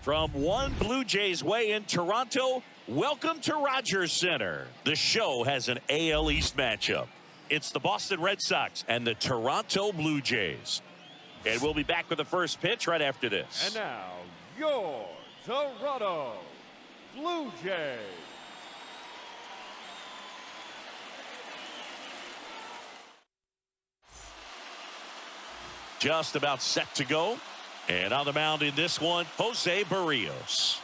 From one Blue Jays way in Toronto, welcome to Rogers Center. The show has an AL East matchup. It's the Boston Red Sox and the Toronto Blue Jays. And we'll be back with the first pitch right after this. And now, your Toronto Blue Jays. Just about set to go. And on the mound in this one, Jose Barrios.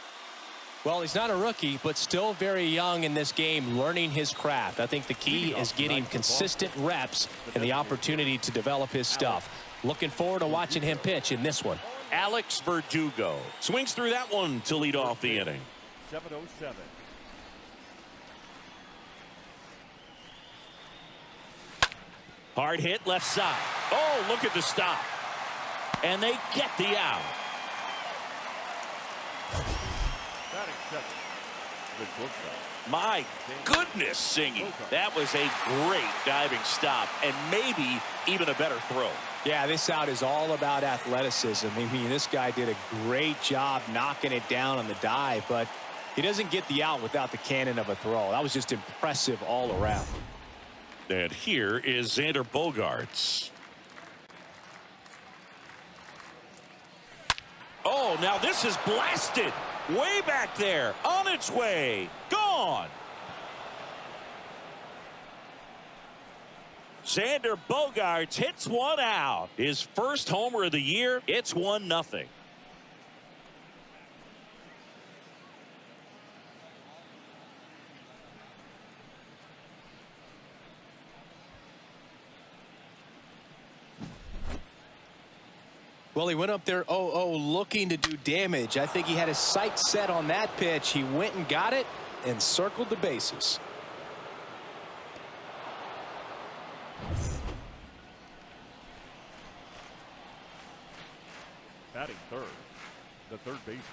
Well, he's not a rookie, but still very young in this game, learning his craft. I think the key is getting consistent reps and the opportunity to develop his stuff. Looking forward to watching him pitch in this one. Alex Verdugo swings through that one to lead off the inning. 7:07. Hard hit left side. Oh, look at the stop. And they get the out. My goodness, singing. That was a great diving stop and maybe even a better throw. Yeah, this out is all about athleticism. I mean, this guy did a great job knocking it down on the dive, but he doesn't get the out without the cannon of a throw. That was just impressive all around. And here is Xander Bogaerts. Oh, now this is blasted. Way back there. On its way. Gone. Xander Bogaerts hits one out. His first homer of the year. It's 1-0. Well, he went up there 0-0 looking to do damage. I think he had his sights set on that pitch. He went and got it and circled the bases. Batting third, the third baseman.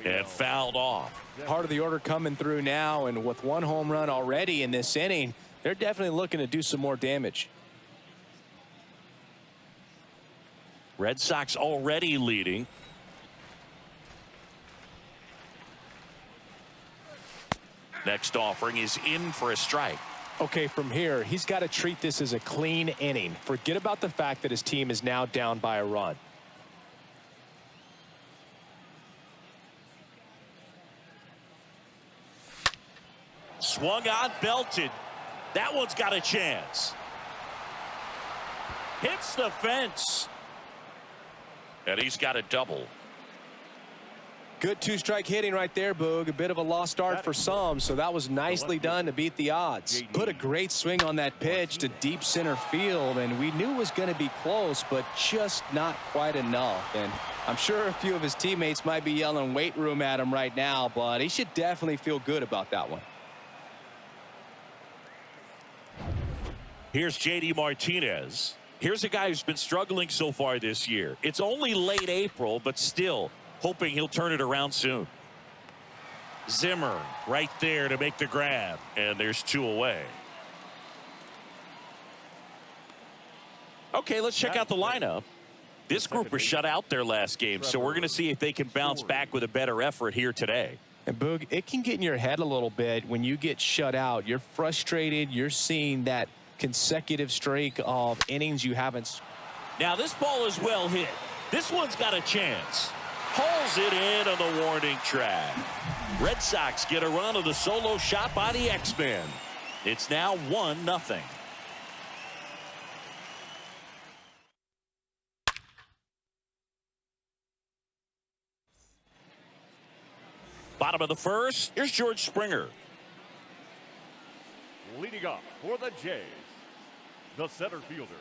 And fouled off. Part of the order coming through now, and with one home run already in this inning, they're definitely looking to do some more damage. Red Sox already leading. Next offering is in for a strike. Okay, from here, he's got to treat this as a clean inning. Forget about the fact that his team is now down by a run. Swung on, belted. That one's got a chance. Hits the fence. And he's got a double. Good two-strike hitting right there, Boog. A bit of a lost start for some, so that was nicely done to beat the odds. Put a great swing on that pitch to deep center field, and we knew it was going to be close, but just not quite enough. And I'm sure a few of his teammates might be yelling weight room at him right now, but he should definitely feel good about that one. Here's J.D. Martinez. Here's a guy who's been struggling so far this year. It's only late April, but still hoping he'll turn it around soon. Zimmer right there to make the grab, and there's 2 away. Okay, let's check out the lineup. This group was shut out their last game, so we're going to see if they can bounce back with a better effort here today. And Boog, it can get in your head a little bit when you get shut out. You're frustrated. You're seeing that consecutive streak of innings you haven't. Now this ball is well hit. This one's got a chance. Hauls it in on the warning track. Red Sox get a run of the solo shot by the X-Men. It's now 1-0. Bottom of the first. Here's George Springer. Leading up for the Jays, the center fielder.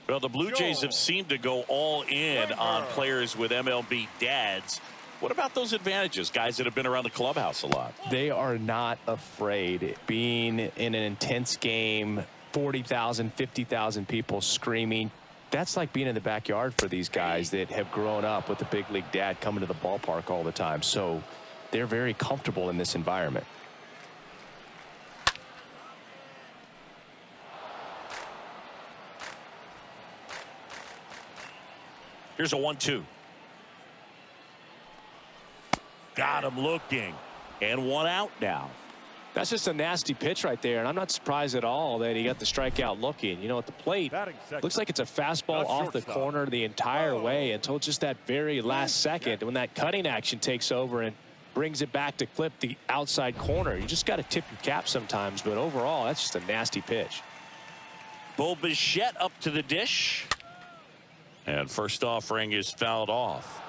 Well, the Blue Jays have seemed to go all in on players with MLB dads. What about those advantages, guys that have been around the clubhouse a lot? They are not afraid. Being in an intense game, 40,000, 50,000 people screaming. That's like being in the backyard for these guys that have grown up with the big league dad coming to the ballpark all the time. So they're very comfortable in this environment. Here's a 1-2. Got him looking. And 1 out now. That's just a nasty pitch right there, and I'm not surprised at all that he got the strikeout looking. You know, at the plate, looks like it's a fastball off the corner the entire way until just that very last second when that cutting action takes over and brings it back to clip the outside corner. You just got to tip your cap sometimes, but overall, that's just a nasty pitch. Bo Bichette up to the dish. And first offering is fouled off.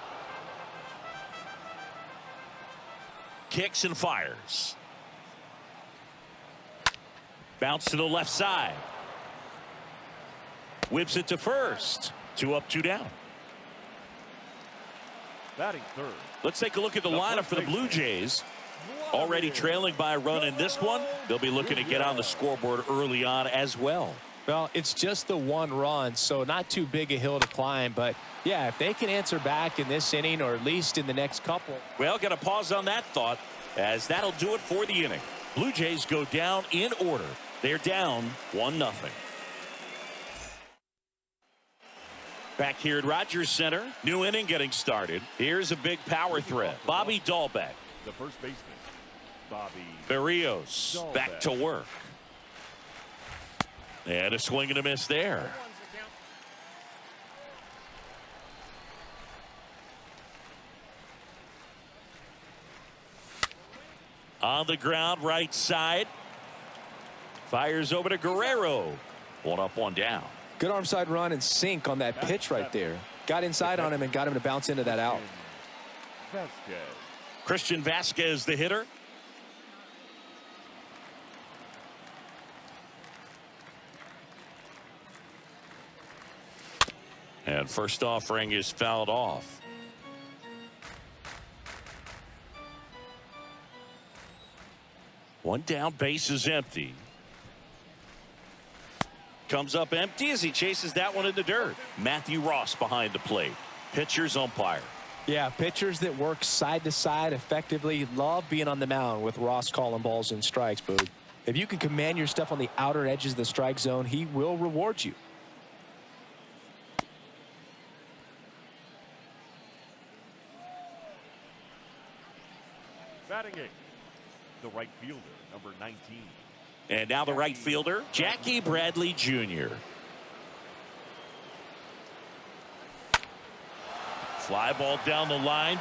Kicks and fires. Bounce to the left side. Whips it to first. 2 up, 2 down. Batting third. Let's take a look at the lineup for the Blue Jays. Already trailing by a run in this one. They'll be looking to get on the scoreboard early on as well. Well, it's just the 1 run, so not too big a hill to climb. But, yeah, if they can answer back in this inning or at least in the next couple. Well, got to pause on that thought, as that'll do it for the inning. Blue Jays go down in order. They're down 1-0. Back here at Rogers Center. New inning getting started. Here's a big power threat. Bobby Dahlbeck. The first baseman, Bobby Barrios back to work. And a swing and a miss there. On the ground, right side. Fires over to Guerrero. 1 up, 1 down. Good arm side run and sink on that pitch right there. Got inside on him and got him to bounce into that out. Christian Vasquez, the hitter. And first offering is fouled off. One down, base is empty. Comes up empty as he chases that one in the dirt. Matthew Ross behind the plate. Pitcher's umpire. Yeah, pitchers that work side to side effectively love being on the mound with Ross calling balls and strikes, Boog. If you can command your stuff on the outer edges of the strike zone, he will reward you. Batting 8, the right fielder, number 19. And now the right fielder, Jackie Bradley Jr. Fly ball down the line.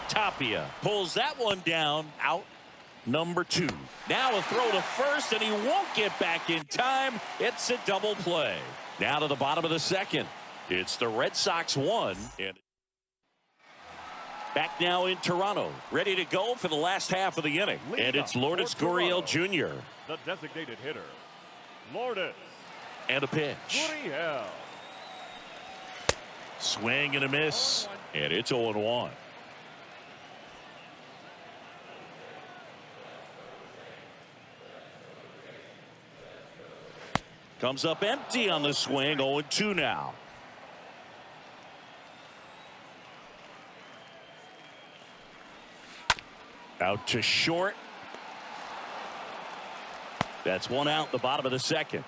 Tapia pulls that one down, out. number 2. Now a throw to first, and he won't get back in time. It's a double play. Now to the bottom of the second. It's the Red Sox 1. And back now in Toronto, ready to go for the last half of the inning. And it's Vladimir Guerrero Jr. The designated hitter, Lourdes. And a pitch. Gurriel. Swing and a miss. And it's 0-1. Comes up empty on the swing. 0-2 now. Out to short. That's one out, the bottom of the second.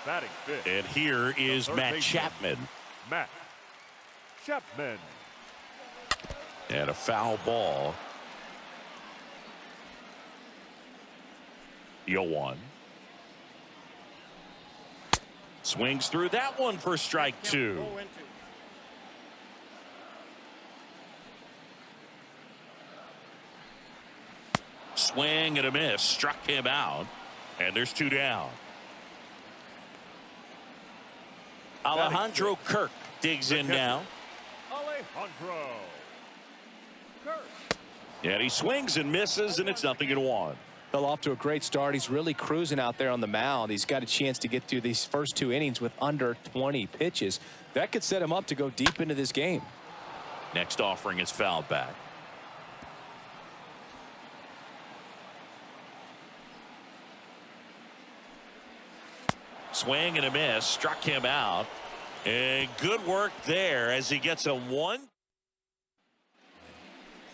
Batting fifth. And here is Matt Chapman. Matt Chapman. And a foul ball. 0-1. Swings through that one for strike 2. Swing and a miss. Struck him out. And there's 2 down. Alejandro Kirk digs in now. Alejandro Kirk. And he swings and misses, and it's 0-1. Well, off to a great start. He's really cruising out there on the mound. He's got a chance to get through these first 2 innings with under 20 pitches. That could set him up to go deep into this game. Next offering is fouled back. Swing and a miss. Struck him out. And good work there as he gets a 1.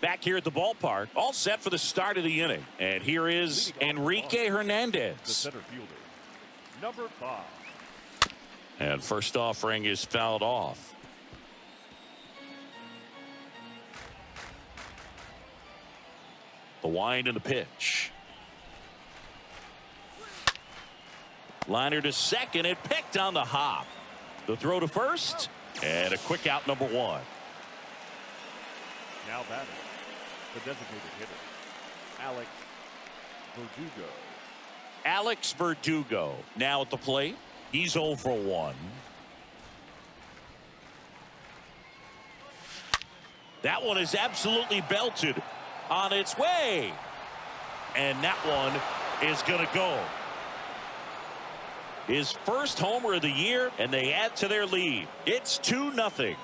Back here at the ballpark. All set for the start of the inning. And here is Enrique Hernandez. The center fielder, number 5. And first offering is fouled off. The wind and the pitch. Liner to second and picked on the hop. The throw to first and a quick out, number 1. Now batting, the designated hitter, Alex Verdugo. Alex Verdugo now at the plate. He's 0 for 1. That one is absolutely belted on its way. And that one is going to go. His first homer of the year, and they add to their lead. It's 2-0.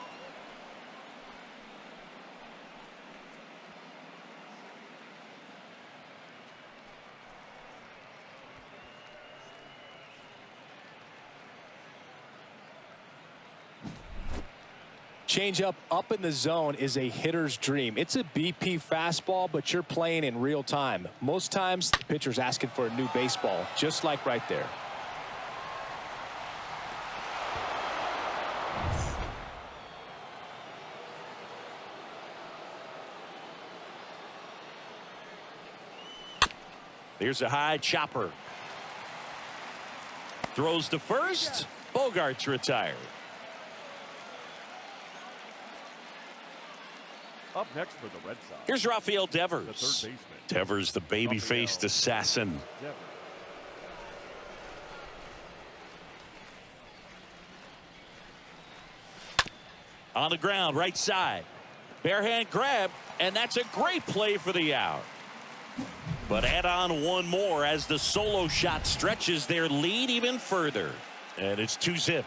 Changeup up in the zone is a hitter's dream. It's a BP fastball, but you're playing in real time. Most times, the pitcher's asking for a new baseball, just like right there. Here's a high chopper. Throws to first. Bogart's retired. Up next for the Red Sox. Here's Rafael The Devers. third baseman. Devers, the baby-faced assassin. Devers. On the ground, right side. Bare hand grab, and that's a great play for the out. But add on one more as the solo shot stretches their lead even further. And it's 2-0.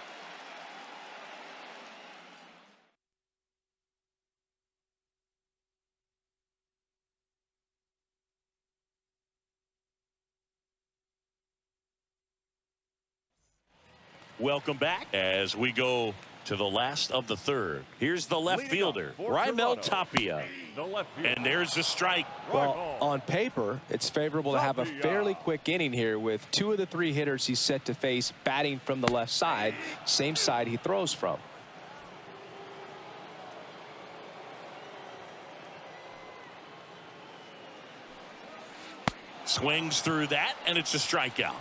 Welcome back as we go to the last of the third. Here's the left fielder, Raimel Tapia. The left fielder. And there's a strike. Well, on paper, it's favorable to have a fairly quick inning here with 2 of the 3 hitters he's set to face batting from the left side, same side he throws from. Swings through that, and it's a strikeout.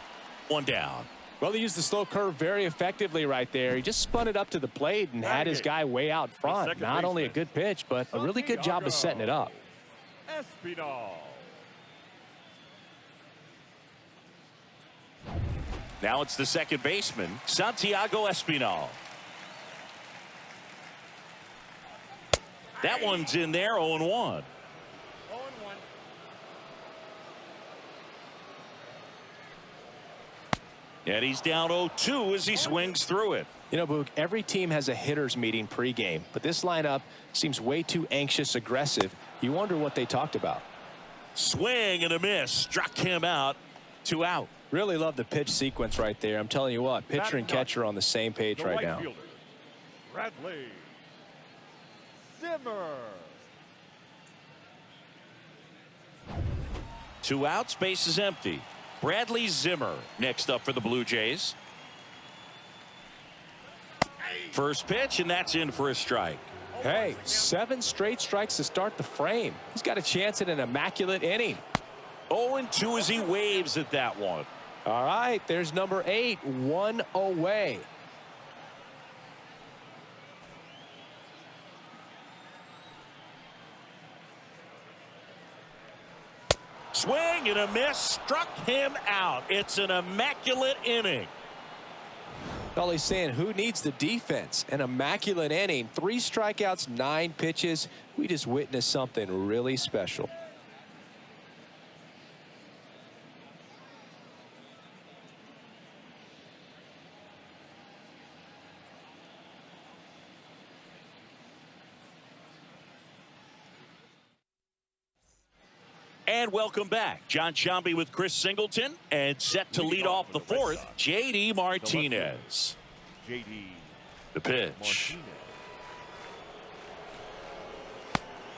1 down. Well, he used the slow curve very effectively right there. He just spun it up to the plate and had his guy way out front. Not only a good pitch, but a really good job of setting it up. Espinal. Now it's the second baseman, Santiago Espinal. That one's in there, 0-1. And he's down 0-2 as he swings through it. You know, Boog, every team has a hitters meeting pregame, but this lineup seems way too anxious, aggressive. You wonder what they talked about. Swing and a miss. Struck him out. 2 out. Really love the pitch sequence right there. I'm telling you what, pitcher and catcher on the same page right now. Fielder, Bradley Zimmer. 2 outs, base is empty. Bradley Zimmer next up for the Blue Jays. First pitch, and that's in for a strike. Hey, 7 straight strikes to start the frame. He's got a chance at an immaculate inning. 0-2 as he waves at that one. All right, there's number 8, 1 away. Swing and a miss, struck him out. It's an immaculate inning. All he's saying, who needs the defense? An immaculate inning, 3 strikeouts, 9 pitches. We just witnessed something really special. And welcome back. John Sciambi with Chris Singleton, and set to lead off the 4th, J.D. Martinez. J.D. The pitch.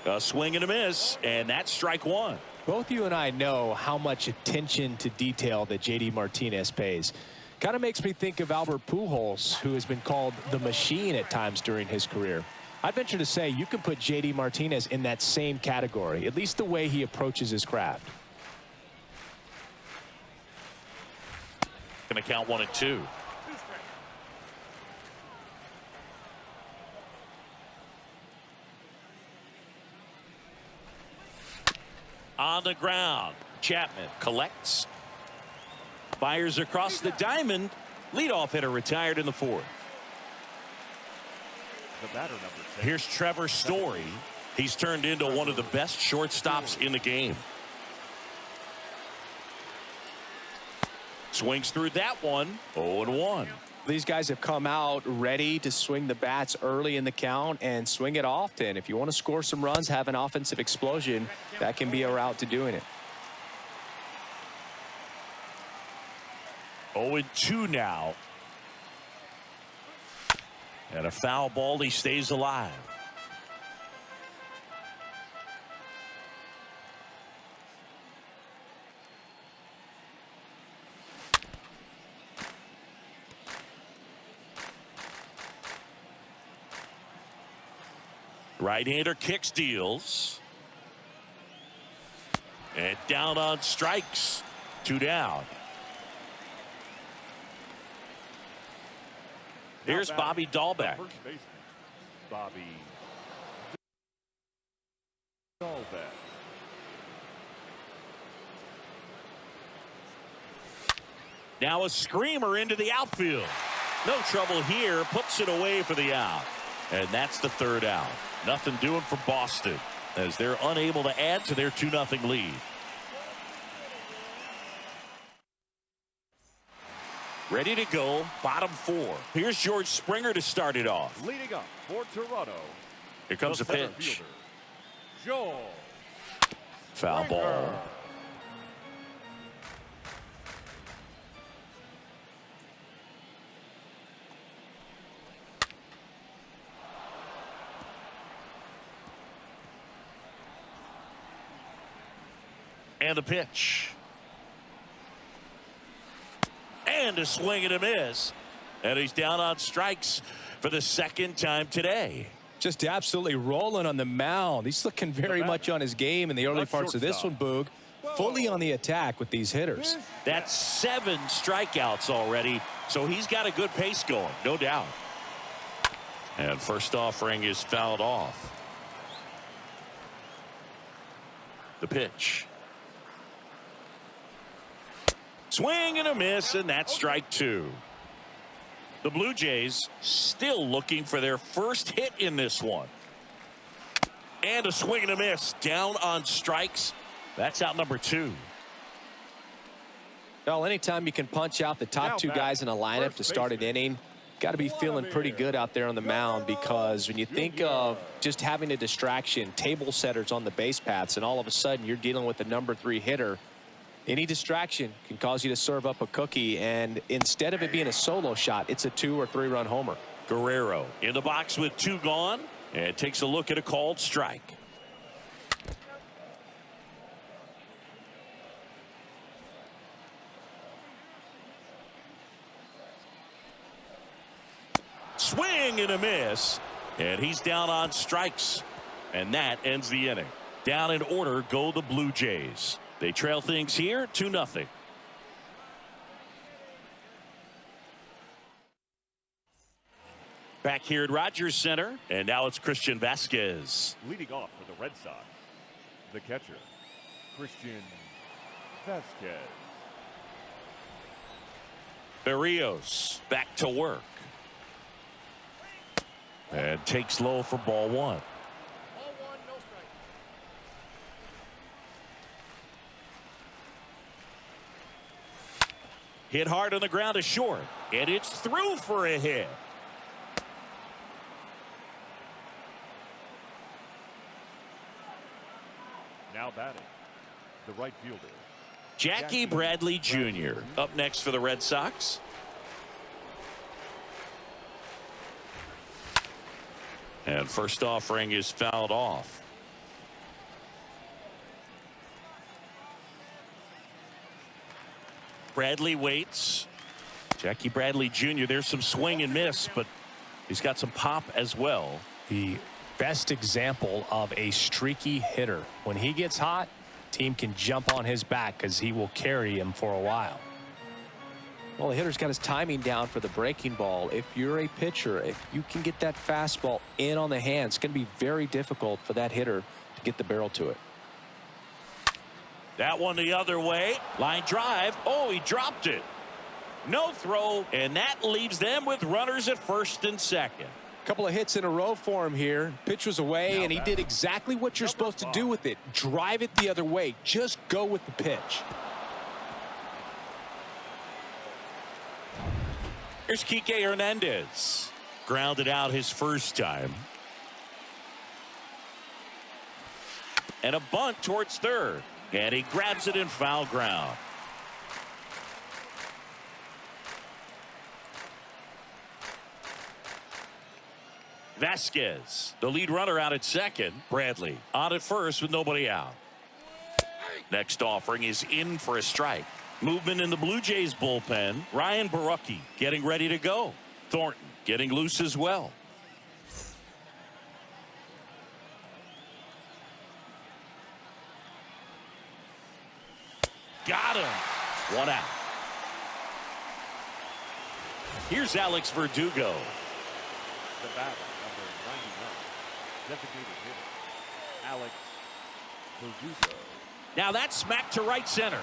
A swing and a miss, and that's strike 1. Both you and I know how much attention to detail that J.D. Martinez pays. Kind of makes me think of Albert Pujols, who has been called the machine at times during his career. I'd venture to say you can put J.D. Martinez in that same category, at least the way he approaches his craft. Going to count 1-2. On the ground, Chapman collects. Fires across the diamond. Leadoff hitter retired in the 4th. The batter, number 10. Here's Trevor Story. He's turned into one of the best shortstops in the game. Swings through that one. 0-1. These guys have come out ready to swing the bats early in the count and swing it often. If you want to score some runs, have an offensive explosion, that can be a route to doing it. 0-2 now. And a foul ball, he stays alive. Right-hander kicks, deals. And down on strikes. 2 down. Here's Bobby Dahlbeck. First baseman, Bobby Dahlbeck. Now a screamer into the outfield. No trouble here. Puts it away for the out. And that's the 3rd out. Nothing doing for Boston as they're unable to add to their 2-0 lead. Ready to go, bottom 4. Here's George Springer to start it off. Leading up for Toronto. Here comes the center pitch. fielder, Joel Foul ball. And the pitch. And a swing and a miss. And he's down on strikes for the 2nd time today. Just absolutely rolling on the mound. He's looking very much on his game in the early parts of this one, Boog. fully on the attack with these hitters. That's 7 strikeouts already, so he's got a good pace going, no doubt. And first offering is fouled off. The pitch. Swing and a miss, and that's strike 2. The Blue Jays still looking for their first hit in this one. And a swing and a miss, down on strikes. That's out number 2. Well, anytime you can punch out the top 2 guys in a lineup to start an inning, got to be feeling pretty good out there on the mound, because when you think of just having a distraction, table setters on the base paths, and all of a sudden you're dealing with the number 3 hitter, any distraction can cause you to serve up a cookie, and instead of it being a solo shot, it's a 2 or 3 run homer. Guerrero in the box with 2 gone, and takes a look at a called strike. Swing and a miss, and he's down on strikes, and that ends the inning. Down in order go the Blue Jays. They trail things here 2-0. Back here at Rogers Center, and now it's Christian Vasquez. Leading off for the Red Sox, the catcher, Christian Vasquez. Barrios back to work. And takes low for ball 1. Hit hard on the ground to short, and it's through for a hit. Now batting, the right fielder, Jackie Bradley Jr. up next for the Red Sox. And first offering is fouled off. Bradley waits. Jackie Bradley Jr. There's some swing and miss, but he's got some pop as well. The best example of a streaky hitter. When he gets hot, team can jump on his back because he will carry him for a while. Well, the hitter's got his timing down for the breaking ball. If you're a pitcher, if you can get that fastball in on the hands, it's going to be very difficult for that hitter to get the barrel to it. That one the other way. Line drive. Oh, he dropped it. No throw, and that leaves them with runners at first and second. Couple of hits in a row for him here. Pitch was away, and he did exactly what you're supposed to do with it. Drive it the other way. Just go with the pitch. Here's Kike Hernandez. Grounded out his first time. And a bunt towards third. And he grabs it in foul ground. Vasquez, the lead runner out at second. Bradley on at first with nobody out. Next offering is in for a strike. Movement in the Blue Jays bullpen. Ryan Barucki getting ready to go. Thornton getting loose as well. Got him. One out. Here's Alex Verdugo. the batter, number 99, designated hitter, Alex Verdugo. Now that's smacked to right center.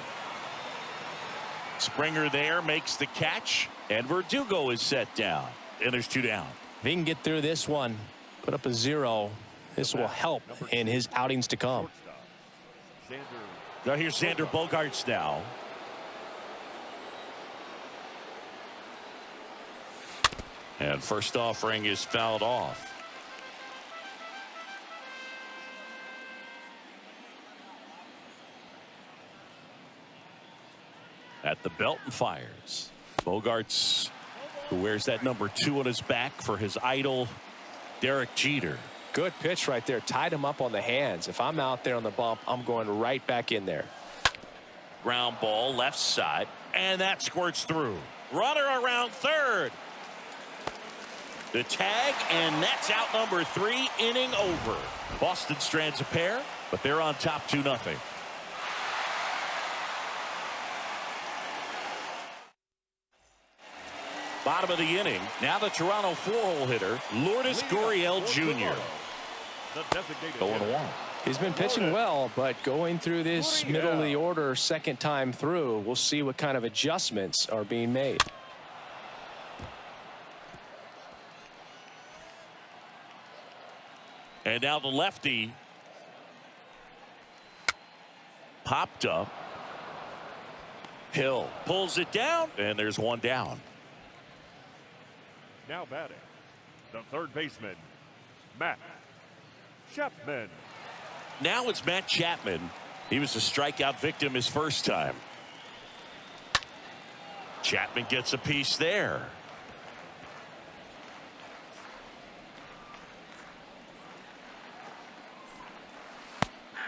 Springer there makes the catch, and Verdugo is set down, and there's 2 down. If he can get through this one, put up a 0, this will help in his outings to come. Now here's Xander Bogaerts now. And first offering is fouled off. At the belt and fires. Bogaerts, who wears that number 2 on his back for his idol, Derek Jeter. Good pitch right there. Tied him up on the hands. If I'm out there on the bump, I'm going right back in there. Ground ball left side, and that squirts through. Runner around third. The tag, and that's out number 3, inning over. Boston strands a pair, but they're on top 2-0. Bottom of the inning. Now the Toronto four-hole hitter, Vladimir Guerrero Jr. Going one. He's been pitching well, but going through this middle of the order second time through, we'll see what kind of adjustments are being made. And now the lefty popped up. Hill pulls it down, and there's one down. Now batting, the third baseman, Matt Chapman. Now it's Matt Chapman. He was a strikeout victim his first time. Chapman gets a piece there.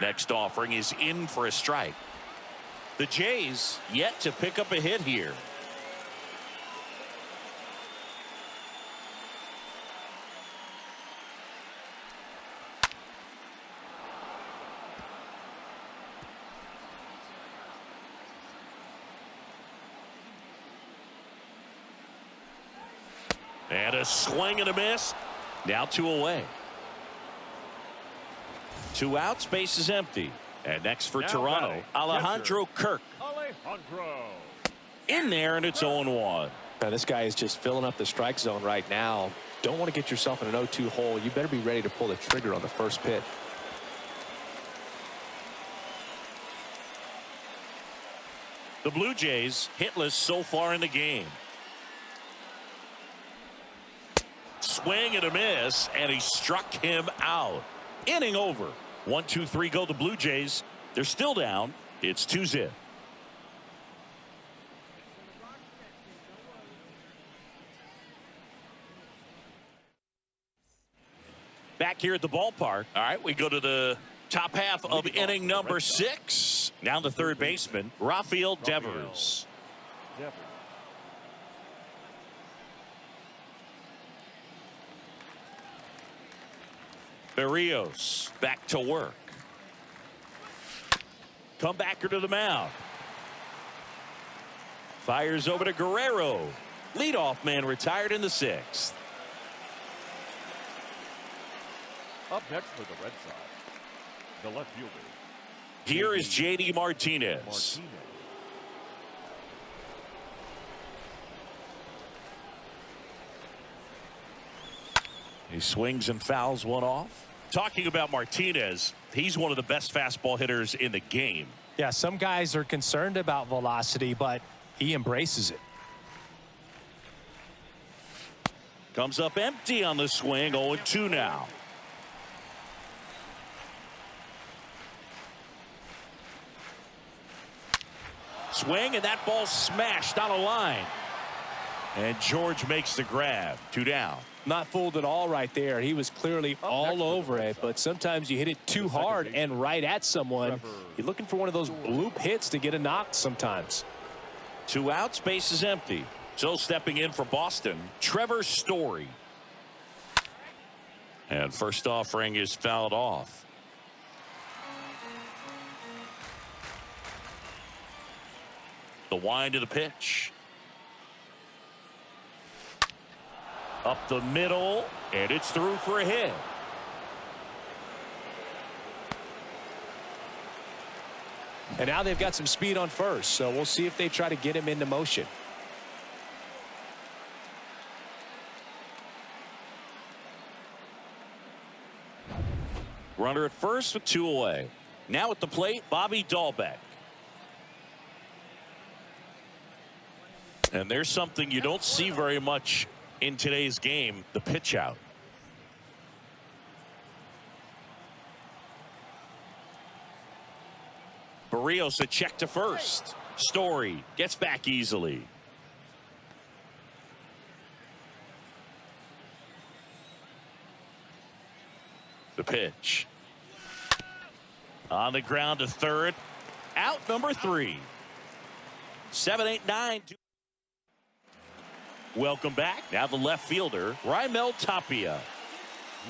Next offering is in for a strike. The Jays yet to pick up a hit here. And a swing and a miss. Now 2 away. 2 outs, base is empty. And next for Toronto, batting, Alejandro Kirk. In there, and it's 0-1. Now, this guy is just filling up the strike zone right now. Don't want to get yourself in an 0-2 hole. You better be ready to pull the trigger on the first pitch. The Blue Jays hitless so far in the game. Swing and a miss, and he struck him out. Inning over. 1-2-3 go the Blue Jays. They're still down. It's 2-0. Back here at the ballpark. All right, we go to the top half of inning number 6. Now the third baseman, Rafael Devers. Barrios back to work. Comebacker to the mound. Fires over to Guerrero. Leadoff man retired in the 6th. Up next for the Red Sox, the left fielder. Here is J.D. Martinez. He swings and fouls one off. Talking about Martinez, he's one of the best fastball hitters in the game. Yeah, some guys are concerned about velocity, but he embraces it. Comes up empty on the swing, 0-2 now. Swing, and that ball smashed on a line. And George makes the grab. 2 down. Not fooled at all right there. He was clearly all over it, but sometimes you hit it too hard and right at someone. You're looking for one of those bloop hits to get a knock sometimes. 2 outs, base is empty. So stepping in for Boston, Trevor Story. And first offering is fouled off. The wind of the pitch. Up the middle, and it's through for a hit. And now they've got some speed on first, so we'll see if they try to get him into motion. Runner at first with 2 away. Now at the plate, Bobby Dahlbeck. And there's something you don't see very much in today's game, the pitch out. Barrios a check to first. Story gets back easily. The pitch. On the ground to third. Out number 3. 7, 8, 9. Welcome back. Now the left fielder, Raimel Tapia.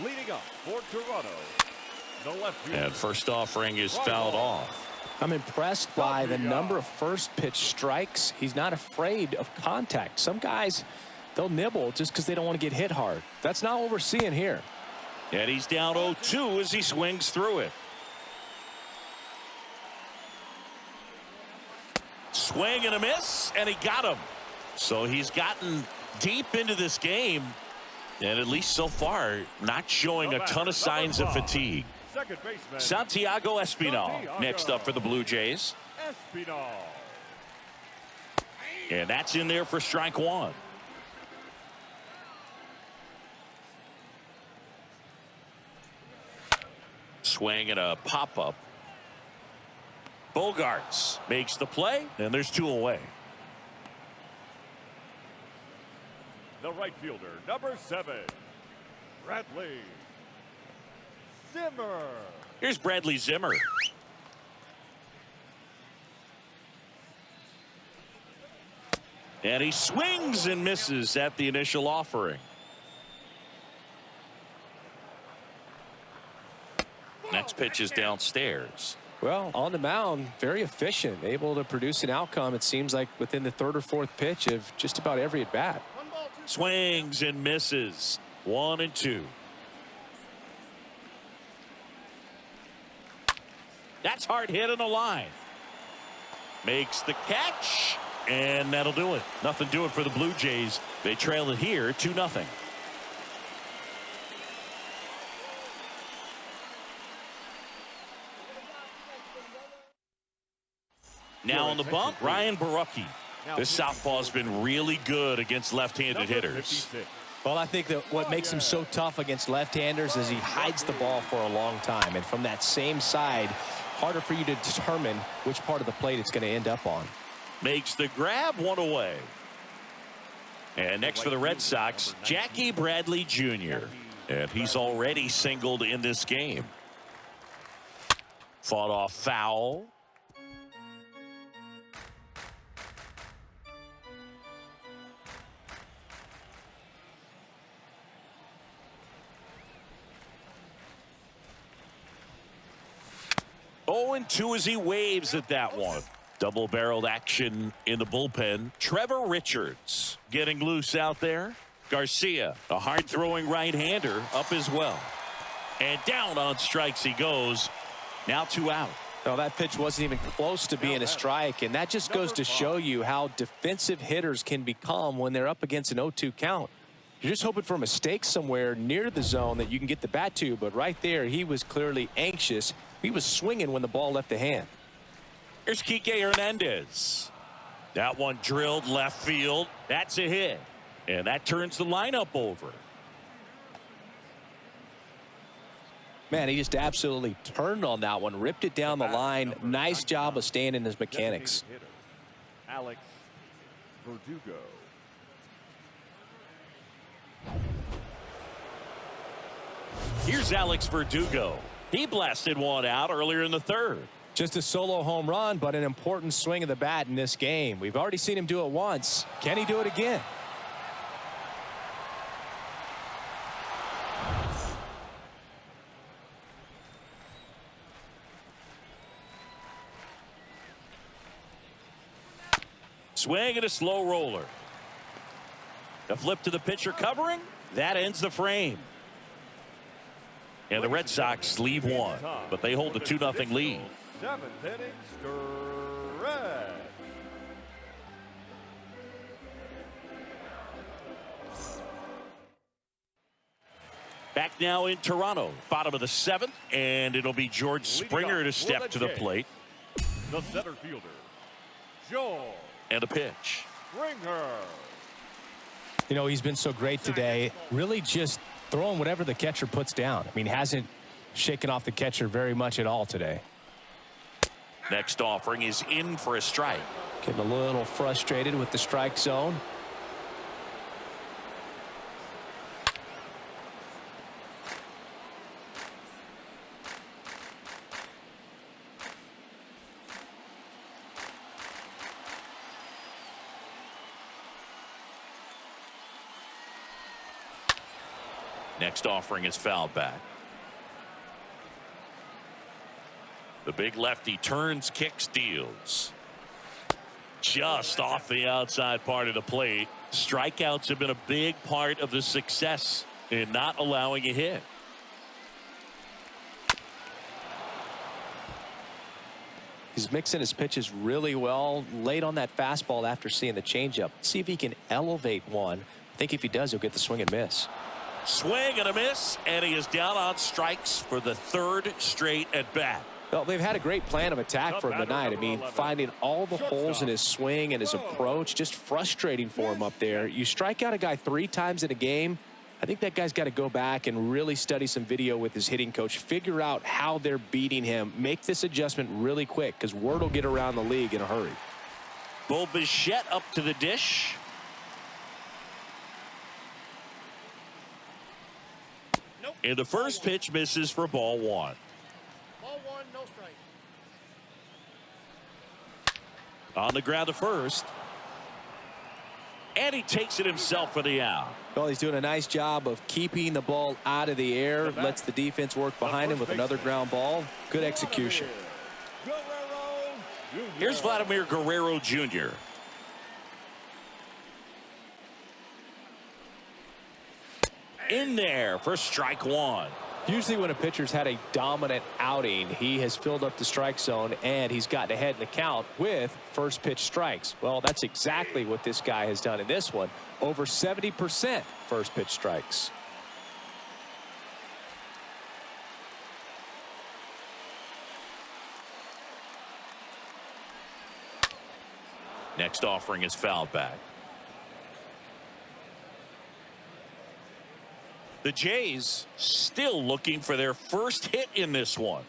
Leading up for Toronto, the left fielder. And first offering is fouled off. I'm impressed by the number of first pitch strikes. He's not afraid of contact. Some guys they'll nibble just because they don't want to get hit hard. That's not what we're seeing here. And he's down 0-2 as he swings through it. Swing and a miss, and he got him. So he's gotten deep into this game, and at least so far, not showing a ton of signs of fatigue. Santiago Espinal next up for the Blue Jays. And that's in there for strike one. Swing and a pop-up. Bogarts makes the play, and there's two away. The right fielder, number 7, Bradley Zimmer. Here's Bradley Zimmer. And he swings and misses at the initial offering. Next pitch is downstairs. Well, on the mound, very efficient, able to produce an outcome, it seems like, within the third or fourth pitch of just about every at bat. Swings and misses. 1-2. That's hard hit on the line. Makes the catch, and that'll do it. Nothing doing for the Blue Jays. They trail it here 2-0. Now on the bump, Ryan Barucki. This southpaw's been really good against left-handed hitters. Well, I think that what makes him so tough against left-handers is he hides the ball for a long time. And from that same side, harder for you to determine which part of the plate it's going to end up on. Makes the grab, one away. And next for the Red Sox, Jackie Bradley Jr. And he's already singled in this game. Fought off foul. Oh, and 2 as he waves at that one. Double-barreled action in the bullpen. Trevor Richards getting loose out there. Garcia, a hard-throwing right-hander, up as well. And down on strikes he goes. Now 2 out. Well, that pitch wasn't even close to being a strike, and that just goes to show you how defensive hitters can become when they're up against an 0-2 count. You're just hoping for a mistake somewhere near the zone that you can get the bat to, but right there he was clearly anxious. He was swinging when the ball left the hand. Here's Kike Hernandez. That one drilled left field. That's a hit. And that turns the lineup over. Man, he just absolutely turned on that one, ripped it down the line. Nice job of staying in his mechanics. Alex Verdugo. Here's Alex Verdugo. He blasted one out earlier in the third. Just a solo home run, but an important swing of the bat in this game. We've already seen him do it once. Can he do it again? Swing and a slow roller. The flip to the pitcher covering. That ends the frame. And the Red Sox leave one, but they hold the 2-0 lead. 7th inning stretch. Back now in Toronto, bottom of the 7th, and it'll be George Springer to step to the plate. The center fielder, George. And a pitch. Springer. You know, he's been so great today. Really just throwing whatever the catcher puts down. I mean, hasn't shaken off the catcher very much at all today. Next offering is in for a strike. Getting a little frustrated with the strike zone. Next offering is fouled back. The big lefty turns, kicks, deals. Just off the outside part of the plate. Strikeouts have been a big part of the success in not allowing a hit. He's mixing his pitches really well. Late on that fastball after seeing the changeup. See if he can elevate one. I think if he does, he'll get the swing and miss. Swing and a miss, and he is down on strikes for the third straight at bat. Well, they've had a great plan of attack for him tonight. I mean, finding all the holes in his swing and his approach, just frustrating for him up there. You strike out a guy 3 times in a game, I think that guy's got to go back and really study some video with his hitting coach, figure out how they're beating him, make this adjustment really quick because word will get around the league in a hurry. Bo Bichette up to the dish. And the first pitch misses for ball 1. Ball 1, no strike. On the ground to first. And he takes it himself for the out. Well, he's doing a nice job of keeping the ball out of the air, lets the defense work behind him with another ground ball. Good execution. Here's Vladimir Guerrero Jr. In there for strike 1. Usually when a pitcher's had a dominant outing, he has filled up the strike zone and he's gotten ahead in the count with first pitch strikes. Well, that's exactly what this guy has done in this one. Over 70% first pitch strikes. Next offering is fouled back. The Jays still looking for their first hit in this one.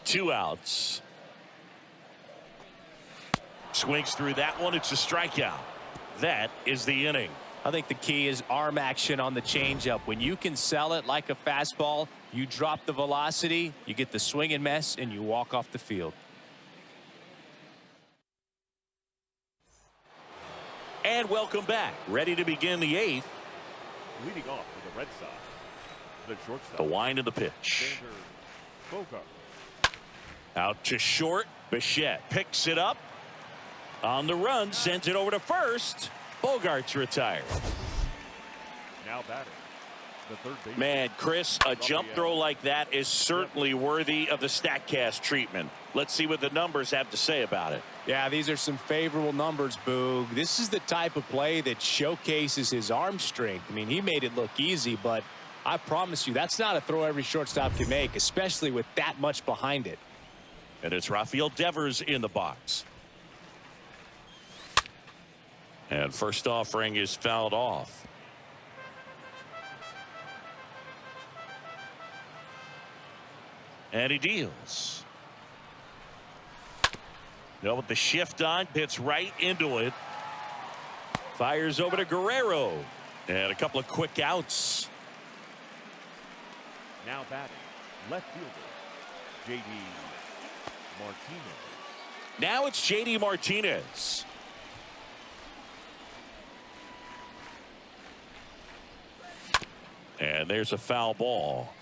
Two outs. Swings through that one. It's a strikeout. That is the inning. I think the key is arm action on the changeup. When you can sell it like a fastball, you drop the velocity, you get the swing and miss, and you walk off the field. And welcome back. Ready to begin the 8th. Leading off for the Red Sox, the shortstop. The wind of the pitch. Bogart. Out to short. Bichette picks it up. On the run, sends it over to first. Bogart's retired. Now batting. The third baseman. Man, Chris, a jump throw like that is certainly worthy of the StatCast treatment. Let's see what the numbers have to say about it. Yeah, these are some favorable numbers, Boog. This is the type of play that showcases his arm strength. I mean, he made it look easy, but I promise you, that's not a throw every shortstop can make, especially with that much behind it. And it's Rafael Devers in the box. And first offering is fouled off. And he deals. Now with the shift on, hits right into it. Fires over to Guerrero. And a couple of quick outs. Now batting. Left fielder. J.D. Martinez. Now it's J.D. Martinez. And there's a foul ball.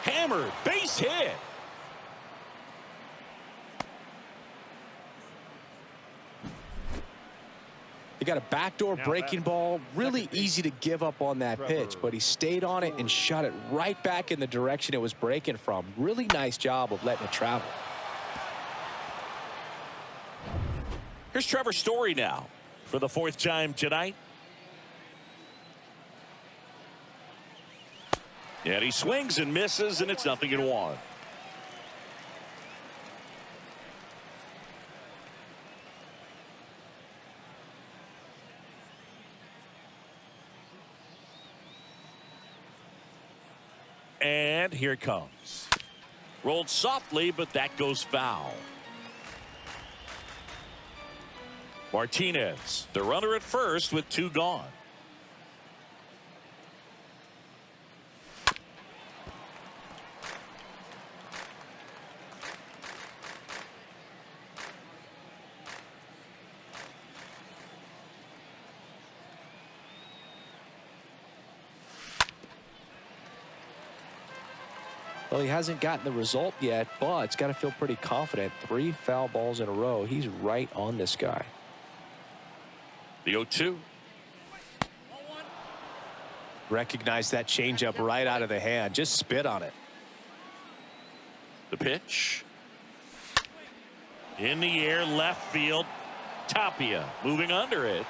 Hammered, base hit. He got a backdoor breaking ball. Really easy to give up on that pitch, but he stayed on it and shot it right back in the direction it was breaking from. Really nice job of letting it travel. Here's Trevor Story now for the 4th time tonight. And he swings and misses, and it's 0-1. And here it comes. Rolled softly, but that goes foul. Martinez, the runner at first with 2 gone. Well, he hasn't gotten the result yet, but it's got to feel pretty confident. 3 foul balls in a row. He's right on this guy. The 0-2. Recognize that changeup right out of the hand. Just spit on it. The pitch. In the air, left field. Tapia moving under it.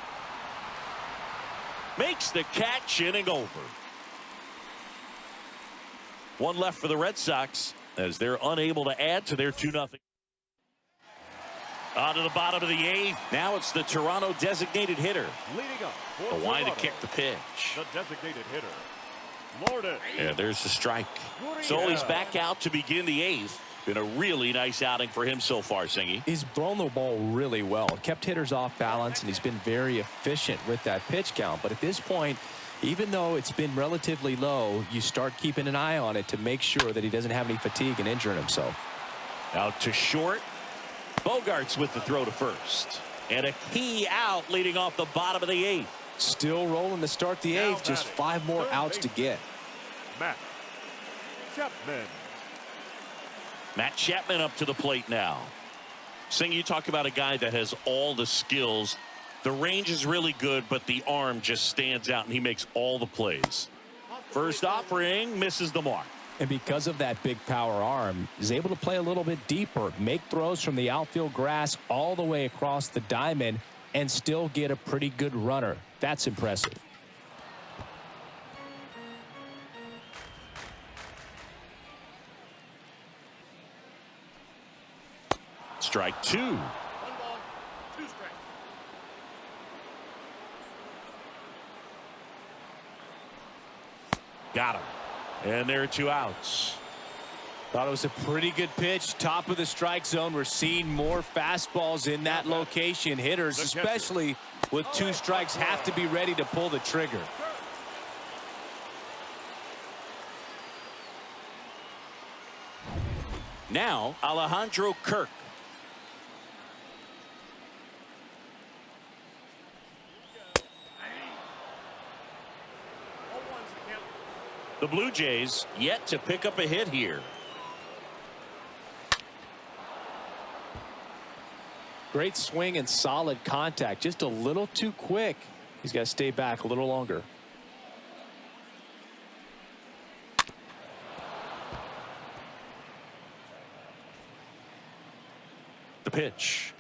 Makes the catch, inning over. 1 left for the Red Sox as they're unable to add to their 2-0. On to the bottom of the 8th. Now it's the Toronto designated hitter. Leading up for The wide to Toronto, kick the pitch. the designated hitter, Lourdes. Yeah, there's the strike. So he's back out to begin the 8th. Been a really nice outing for him so far, Singy. He's thrown the ball really well. Kept hitters off balance, and he's been very efficient with that pitch count. But at this point, even though it's been relatively low, you start keeping an eye on it to make sure that he doesn't have any fatigue and injuring himself. Out to short. Bogarts with the throw to first. And a key out leading off the bottom of the 8th. Still rolling to start the 8th. Just 5 more outs to get. Matt Chapman. Matt Chapman up to the plate now. Sing, you talk about a guy that has all the skills. The range is really good, but the arm just stands out, and he makes all the plays. First offering, misses the mark. And because of that big power arm, he's able to play a little bit deeper, make throws from the outfield grass all the way across the diamond, and still get a pretty good runner. That's impressive. Strike 2. 1 ball, 2 strikes. Got him. And there are 2 outs. Thought it was a pretty good pitch. Top of the strike zone. We're seeing more fastballs in that location. Hitters, especially with 2 strikes, have to be ready to pull the trigger. Now, Alejandro Kirk. The Blue Jays yet to pick up a hit here. Great swing and solid contact. Just a little too quick. He's got to stay back a little longer. The pitch.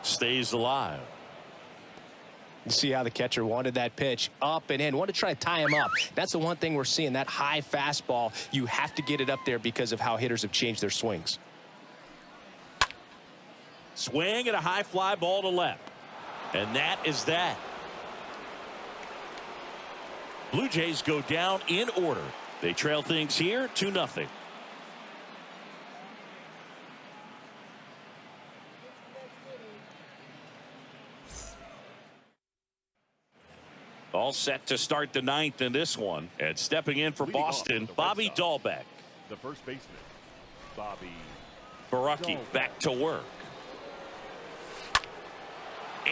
Stays alive. You see how the catcher wanted that pitch up and in. Wanted to try to tie him up. That's the one thing we're seeing, that high fastball. You have to get it up there because of how hitters have changed their swings. Swing and a high fly ball to left. And that is that. Blue Jays go down in order. They trail things here 2-0. All set to start the 9th in this one. And stepping in for Boston, Bobby Dahlbeck. The first baseman, Bobby Baraki back to work.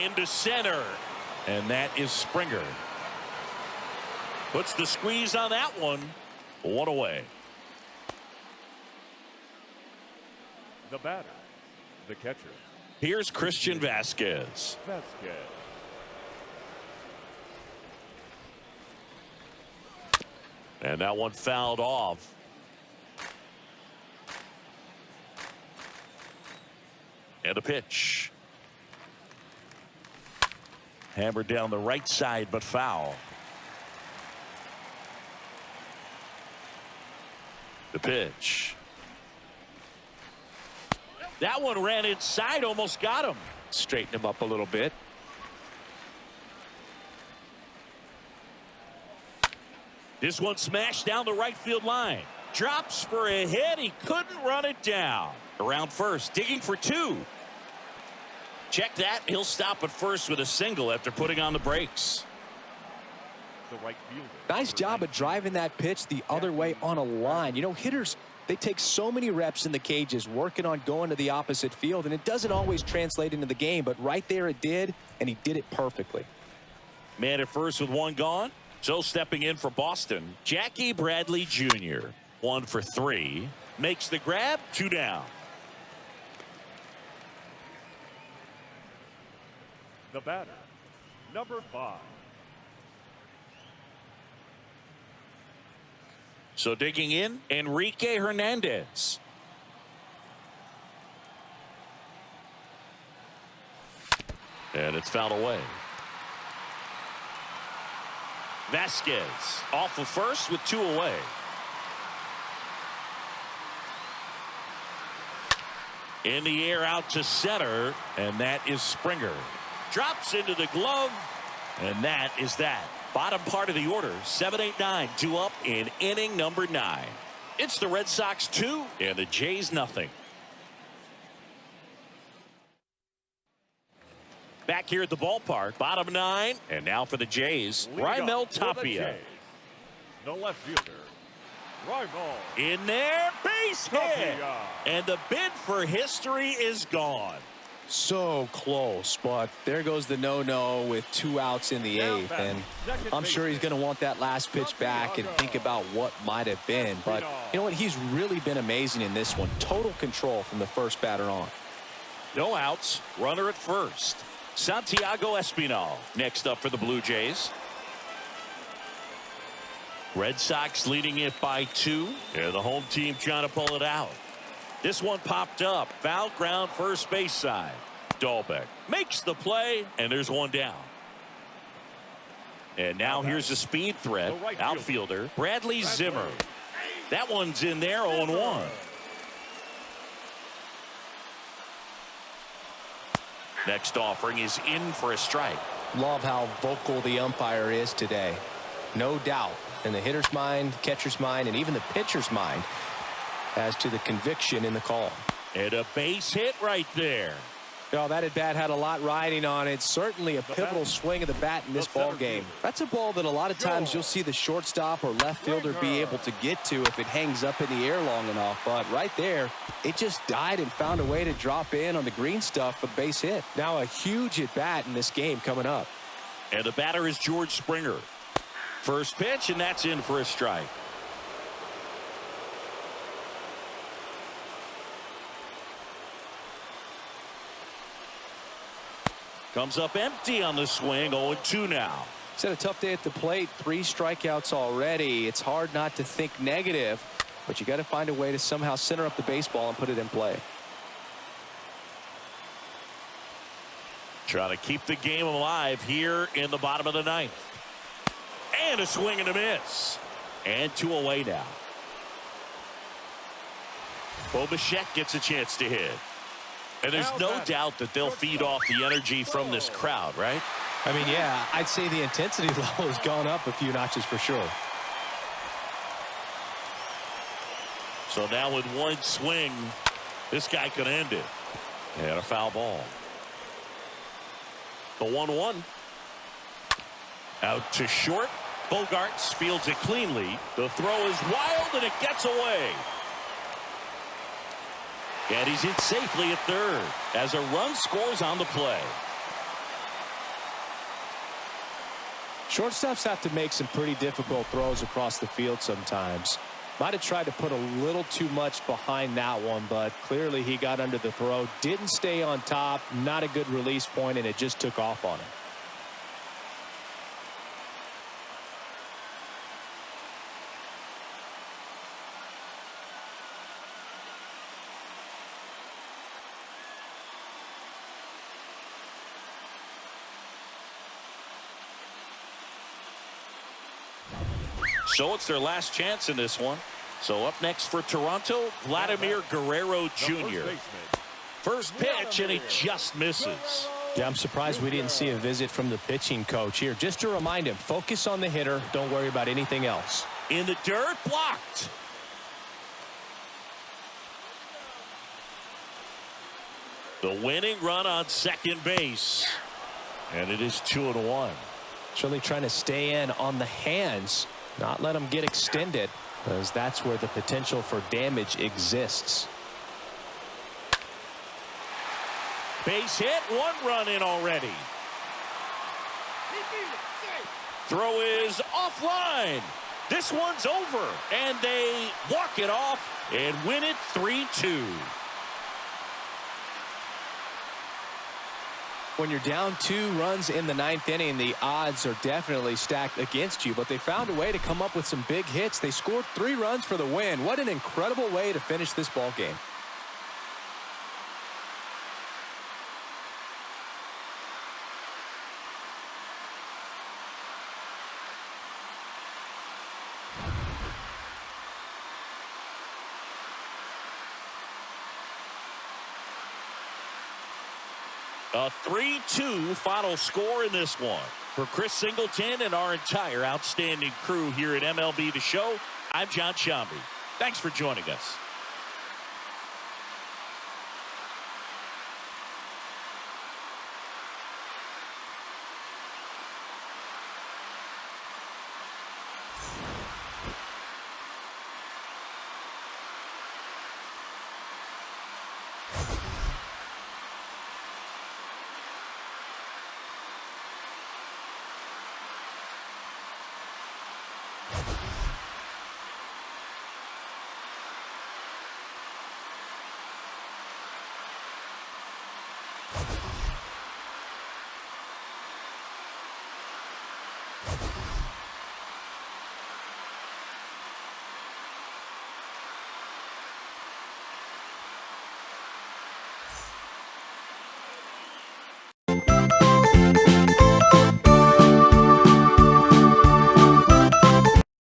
Into center. And that is Springer. Puts the squeeze on that one. 1 away. The batter, the catcher, Here's Christian Vasquez. And that one fouled off. And a pitch. Hammered down the right side, but foul. The pitch. That one ran inside, almost got him. Straighten him up a little bit. This one smashed down the right field line. Drops for a hit. He couldn't run it down. Around first, digging for 2. Check that. He'll stop at first with a single after putting on the brakes. The right fielder. Nice job of driving that pitch the other way on a line. You know, hitters, they take so many reps in the cages working on going to the opposite field, and it doesn't always translate into the game, but right there it did, and he did it perfectly. Man at first with 1 gone. So stepping in for Boston, Jackie Bradley Jr. 1 for 3. Makes the grab. 2 down. The batter, number 5. So digging in, Enrique Hernandez. And it's fouled away. Vasquez off of first with 2 away. In the air out to center, and that is Springer. Drops into the glove, and that is that. Bottom part of the order, 7-8-9, 2 up in inning number 9. It's the Red Sox 2 and the Jays nothing. Back here at the ballpark, bottom 9, and now for the Jays, Raimel Tapia. The left fielder, Raimel. In there, base hit, Tapia. and the bid for history is gone. So close, but there goes the no-no with 2 outs in the 8th, and I'm sure he's going to want that last pitch back and think about what might have been. But you know what? He's really been amazing in this one. Total control from the first batter on. No outs, runner at first. Santiago Espinal next up for the Blue Jays. Red Sox leading it by 2, and the home team trying to pull it out. This one popped up. Foul ground first base side. Dahlbeck makes the play, and there's 1 down. And now here's a speed threat. Outfielder Bradley Zimmer. That one's in there, 0-1. Next offering is in for a strike. Love how vocal the umpire is today. No doubt in the hitter's mind, catcher's mind, and even the pitcher's mind as to the conviction in the call. And a base hit right there. Oh, that at bat had a lot riding on it. Certainly a pivotal swing of the bat in this ball game. That's a ball that a lot of times you'll see the shortstop or left fielder be able to get to if it hangs up in the air long enough. But right there, it just died and found a way to drop in on the green stuff for the base hit. Now a huge at bat in this game coming up. And the batter is George Springer. First pitch, and that's in for a strike. Comes up empty on the swing. 0-2 now. He's had a tough day at the plate. 3 strikeouts already. It's hard not to think negative, but you got to find a way to somehow center up the baseball and put it in play. Trying to keep the game alive here in the bottom of the 9th. And a swing and a miss. And 2 away now. Bo Bichette gets a chance to hit. And there's no doubt that they'll feed off the energy from this crowd, right? I mean, yeah, I'd say the intensity level has gone up a few notches for sure. So now with 1 swing, this guy could end it. And a foul ball. The 1-1. Out to short. Bogarts fields it cleanly. The throw is wild, and it gets away. And he's in safely at third as a run scores on the play. Shortstops have to make some pretty difficult throws across the field sometimes. Might have tried to put a little too much behind that one, but clearly he got under the throw, didn't stay on top, not a good release point, and it just took off on him. So it's their last chance in this one. So up next for Toronto, Vladimir Guerrero Jr. First pitch, and he just misses. Yeah, I'm surprised we didn't see a visit from the pitching coach here. Just to remind him, focus on the hitter. Don't worry about anything else. In the dirt, blocked. The winning run on second base. And it is 2-1. Certainly trying to stay in on the hands. Not let them get extended, because that's where the potential for damage exists. Base hit, 1 run in already. Throw is offline. This one's over, and they walk it off and win it 3-2. When you're down 2 runs in the 9th inning, the odds are definitely stacked against you, but they found a way to come up with some big hits. They scored 3 runs for the win. What an incredible way to finish this ball game. A 3-2 final score in this one. For Chris Singleton and our entire outstanding crew here at MLB The Show, I'm John Shambi. Thanks for joining us.